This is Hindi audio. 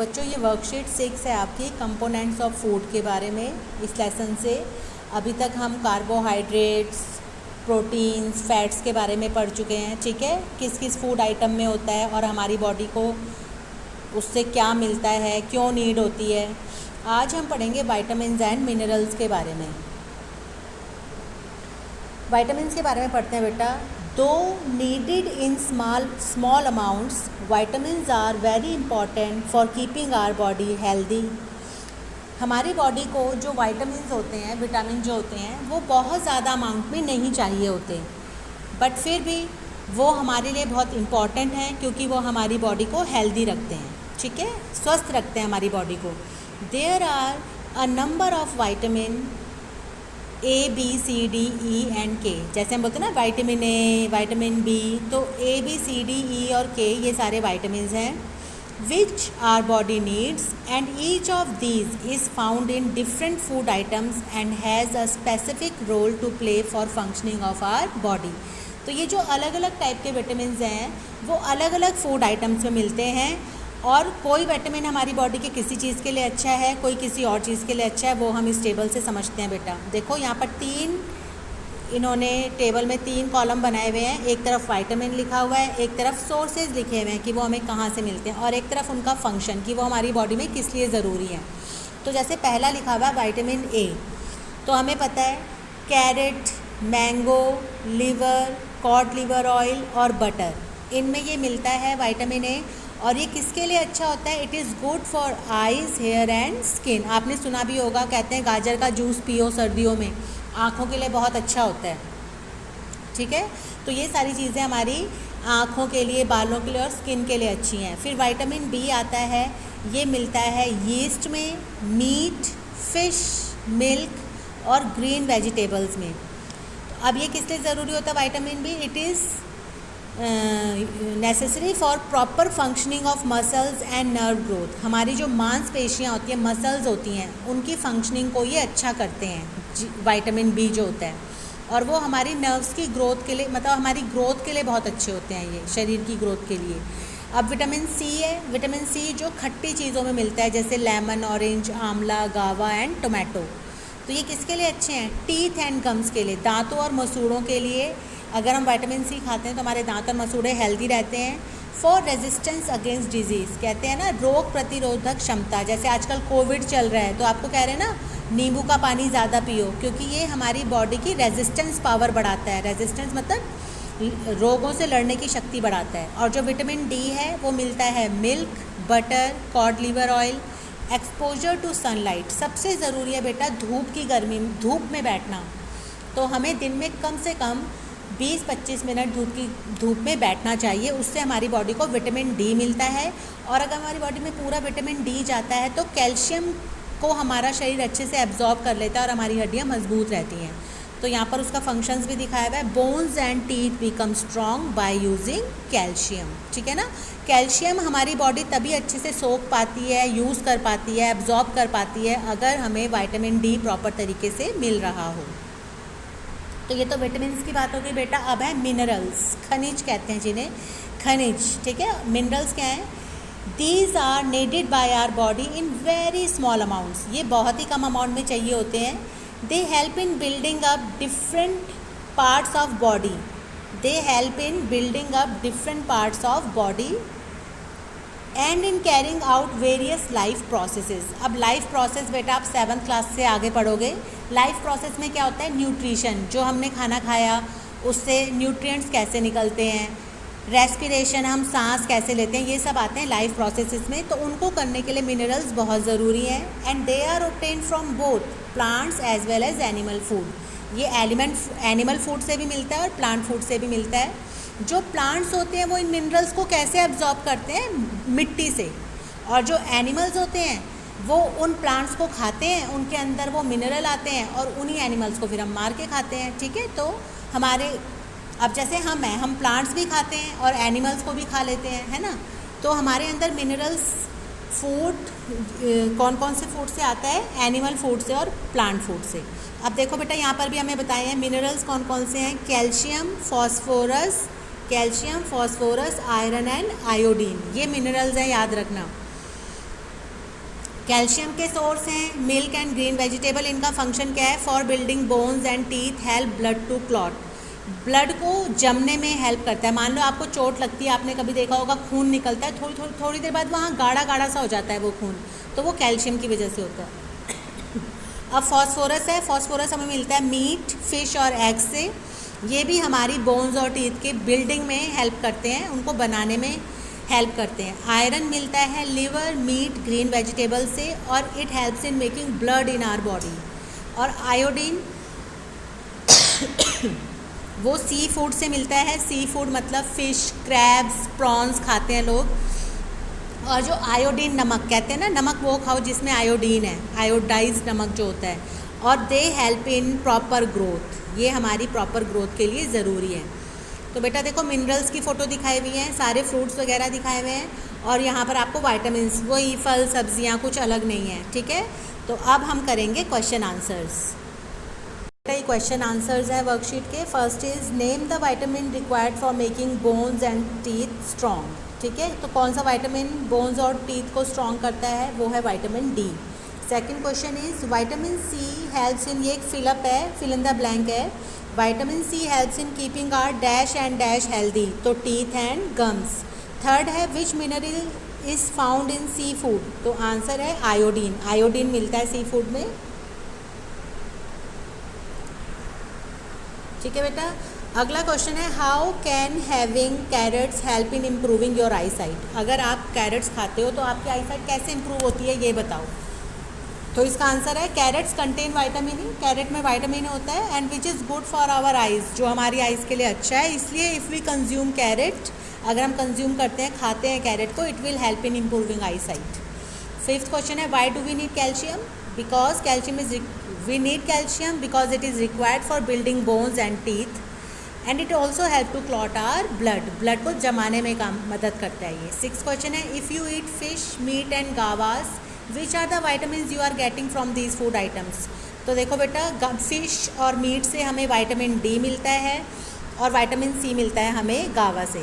बच्चों ये वर्कशीट 6 है आपकी कंपोनेंट्स ऑफ फूड के बारे में। इस लेसन से अभी तक हम कार्बोहाइड्रेट्स, प्रोटीन्स, फैट्स के बारे में पढ़ चुके हैं, ठीक है, किस किस फूड आइटम में होता है और हमारी बॉडी को उससे क्या मिलता है, क्यों नीड होती है। आज हम पढ़ेंगे विटामिन्स एंड मिनरल्स के बारे में। विटामिन्स के बारे में पढ़ते हैं बेटा। Though needed in small amounts, vitamins are very important for keeping our body healthy. हमारी बॉडी को जो विटामिन्स होते हैं, विटामिन जो होते हैं, वो बहुत ज़्यादा अमाउंट में नहीं चाहिए होते, बट फिर भी वो हमारे लिए बहुत इम्पॉर्टेंट हैं क्योंकि वो हमारी बॉडी को हेल्दी रखते हैं, ठीक है, स्वस्थ रखते हैं हमारी बॉडी को। There are a number of vitamin A, B, C, D, E and K। जैसे हम बोलते हैं ना विटामिन ए, विटामिन बी, तो A, B, C, D, E और K ये सारे विटामिन्स हैं which our body needs, and each of these is found in different food items and has a specific role to play for functioning of our body. तो ये जो अलग अलग टाइप के विटामिन्स हैं वो अलग अलग फूड आइटम्स में मिलते हैं, और कोई विटामिन हमारी बॉडी के किसी चीज़ के लिए अच्छा है, कोई किसी और चीज़ के लिए अच्छा है, वो हम इस टेबल से समझते हैं बेटा। देखो यहाँ पर इन्होंने टेबल में 3 कॉलम बनाए हुए हैं। एक तरफ विटामिन लिखा हुआ है, एक तरफ सोर्सेज लिखे हुए हैं कि वो हमें कहाँ से मिलते हैं, और एक तरफ उनका फंक्शन कि वो हमारी बॉडी में किस लिए ज़रूरी है। तो जैसे पहला लिखा हुआ है विटामिन ए, तो हमें पता है carrot, mango, liver, cod liver oil और बटर, इनमें ये मिलता है विटामिन ए। और ये किसके लिए अच्छा होता है? It is good for eyes, hair and skin. आपने सुना भी होगा, कहते हैं गाजर का जूस पियो सर्दियों में, आँखों के लिए बहुत अच्छा होता है, ठीक है। तो ये सारी चीज़ें हमारी आँखों के लिए, बालों के लिए और स्किन के लिए अच्छी हैं। फिर विटामिन बी आता है, ये मिलता है यीस्ट में, मीट, फिश, मिल्क और ग्रीन वेजिटेबल्स में। तो अब ये किस लिए ज़रूरी होता है vitamin B? It is necessary for proper functioning of muscles and nerve growth. हमारी जो मांसपेशियाँ होती हैं, मसल्स होती हैं, उनकी फंक्शनिंग को ये अच्छा करते हैं विटामिन बी जो होता है, और वो हमारी नर्व्स की ग्रोथ के लिए, मतलब हमारी ग्रोथ के लिए बहुत अच्छे होते हैं, ये शरीर की ग्रोथ के लिए। अब विटामिन सी है, विटामिन सी जो खट्टी चीज़ों में मिलता है, जैसे लेमन, ऑरेंज, आंवला, गावा एंड टोमेटो। तो ये किसके लिए अच्छे हैं? टीथ एंड गम्स के लिए, दांतों और मसूड़ों के लिए। अगर हम विटामिन सी खाते हैं तो हमारे दांत और मसूड़े हेल्दी रहते हैं। फॉर रेजिस्टेंस अगेंस्ट डिजीज़, कहते हैं ना रोग प्रतिरोधक क्षमता। जैसे आजकल कोविड चल रहा है तो आपको कह रहे हैं ना नींबू का पानी ज़्यादा पियो, क्योंकि ये हमारी बॉडी की रेजिस्टेंस पावर बढ़ाता है। रेजिस्टेंस मतलब रोगों से लड़ने की शक्ति बढ़ाता है। और जो विटामिन डी है वो मिलता है milk, butter, cod liver oil. Exposure to sunlight, सबसे ज़रूरी है बेटा धूप की गर्मी, धूप में बैठना। तो हमें दिन में कम से कम 20-25 मिनट धूप में बैठना चाहिए, उससे हमारी बॉडी को विटामिन डी मिलता है। और अगर हमारी बॉडी में पूरा विटामिन डी जाता है तो कैल्शियम को हमारा शरीर अच्छे से एब्जॉर्ब कर लेता है और हमारी हड्डियाँ मजबूत रहती हैं। तो यहाँ पर उसका फंक्शंस भी दिखाया हुआ है। Bones and teeth become strong by using calcium, ठीक है ना। कैल्शियम हमारी बॉडी तभी अच्छे से सोख पाती है, यूज़ कर पाती है, एब्जॉर्ब कर पाती है, अगर हमें विटामिन डी प्रॉपर तरीके से मिल रहा हो। तो ये तो विटामिन्स की बात होगी बेटा। अब है मिनरल्स, खनिज कहते हैं जिन्हें, खनिज, ठीक है। मिनरल्स क्या हैं? These are needed by our body in very small amounts, ये बहुत ही कम अमाउंट में चाहिए होते हैं। They help in building up different parts of body, they help in building up different parts of body and in carrying out various life processes. अब लाइफ प्रोसेस बेटा आप 7th क्लास से आगे पढ़ोगे। लाइफ प्रोसेस में क्या होता है? न्यूट्रिशन, जो हमने खाना खाया उससे न्यूट्रिएंट्स कैसे निकलते हैं, रेस्पिरेशन, हम सांस कैसे लेते हैं, ये सब आते हैं लाइफ प्रोसेसेस में। तो उनको करने के लिए मिनरल्स बहुत ज़रूरी हैं। And they are obtain from both plants as well as animal food. ये एनिमल फूड से भी मिलता है और प्लांट फूड से भी मिलता है। जो प्लांट्स होते हैं वो इन मिनरल्स को कैसे एब्जॉर्ब करते हैं? मिट्टी से। और जो एनिमल्स होते हैं वो उन प्लांट्स को खाते हैं, उनके अंदर वो मिनरल आते हैं और उन्हीं एनिमल्स को फिर हम मार के खाते हैं, ठीक है। तो हमारे, अब जैसे हम प्लांट्स भी खाते हैं और एनिमल्स को भी खा लेते हैं, है ना। तो हमारे अंदर मिनरल्स फूड कौन कौन से फूड से आता है? एनिमल फूड से और प्लांट फूड से। अब देखो बेटा यहाँ पर भी हमें बताए हैं मिनरल्स कौन कौन से हैं। Calcium, phosphorus, iron and iodine, ये मिनरल्स हैं, याद रखना। कैल्शियम के सोर्स हैं मिल्क एंड ग्रीन वेजिटेबल। इनका फंक्शन क्या है? For building bones and teeth, help blood to clot. Blood को जमने में हेल्प करता है। मान लो आपको चोट लगती है, आपने कभी देखा होगा खून निकलता है, थोड़ी देर बाद वहाँ गाढ़ा गाढ़ा सा हो जाता है वो खून, तो वो कैल्शियम की वजह से होता है। अब फॉस्फोरस है, फॉस्फोरस हमें मिलता है मीट, फिश और एग से। ये भी हमारी बोन्स और टीथ के बिल्डिंग में हेल्प करते हैं, उनको बनाने में हेल्प करते हैं। आयरन मिलता है लिवर, मीट, ग्रीन वेजिटेबल से, और it helps in making blood in our body. और आयोडीन वो सी फूड से मिलता है। सी फूड मतलब फ़िश, क्रैब्स, प्रॉन्स खाते हैं लोग। और जो आयोडीन नमक कहते हैं ना, नमक वो खाओ जिसमें आयोडीन है, आयोडाइज नमक जो होता है। और दे हेल्प इन प्रॉपर ग्रोथ, ये हमारी प्रॉपर ग्रोथ के लिए ज़रूरी है। तो बेटा देखो मिनरल्स की फ़ोटो दिखाई हुई हैं, सारे फ्रूट्स वगैरह दिखाए हुए हैं, और यहाँ पर आपको वाइटामिन, वही फल सब्जियाँ, कुछ अलग नहीं है, ठीक है। तो अब हम करेंगे क्वेश्चन आंसर्स। कई क्वेश्चन आंसर्स हैं वर्कशीट के। First is name the vitamin required for making bones and teeth strong, ठीक है। तो कौन सा विटामिन बोन्स और टीथ को स्ट्रॉन्ग करता है? वो है vitamin D. Second question is vitamin C helps in, ये एक फिलअप है, फिल इन द ब्लैंक है। Vitamin C helps in keeping our dash and dash healthy, तो टीथ एंड गम्स। थर्ड है which mineral is found in sea food, तो आंसर है आयोडीन। आयोडीन मिलता है सी फूड में, ठीक है बेटा। अगला क्वेश्चन है how can having carrots help in improving your eyesight. अगर आप कैरेट्स खाते हो तो आपकी आई साइट कैसे इंप्रूव होती है, ये बताओ। तो इसका आंसर है carrots contain vitamin E, carrot में विटामिन होता है, and which is good for our eyes, जो हमारी आइज़ के लिए अच्छा है। इसलिए इफ़ वी कंज्यूम कैरेट, अगर हम कंज्यूम करते हैं, खाते हैं कैरेट को, it will help in improving eyesight. Fifth question है why do we need calcium. Because calcium is, we need calcium because it is required for building bones and teeth, and it also help to clot our blood को जमाने में काम मदद करता है ये। सिक्स क्वेश्चन है if you eat fish, meat and gavas, which are the vitamins you are getting from these food items। तो देखो बेटा फिश और मीट से हमें विटामिन डी मिलता है और विटामिन सी मिलता है हमें गावा से।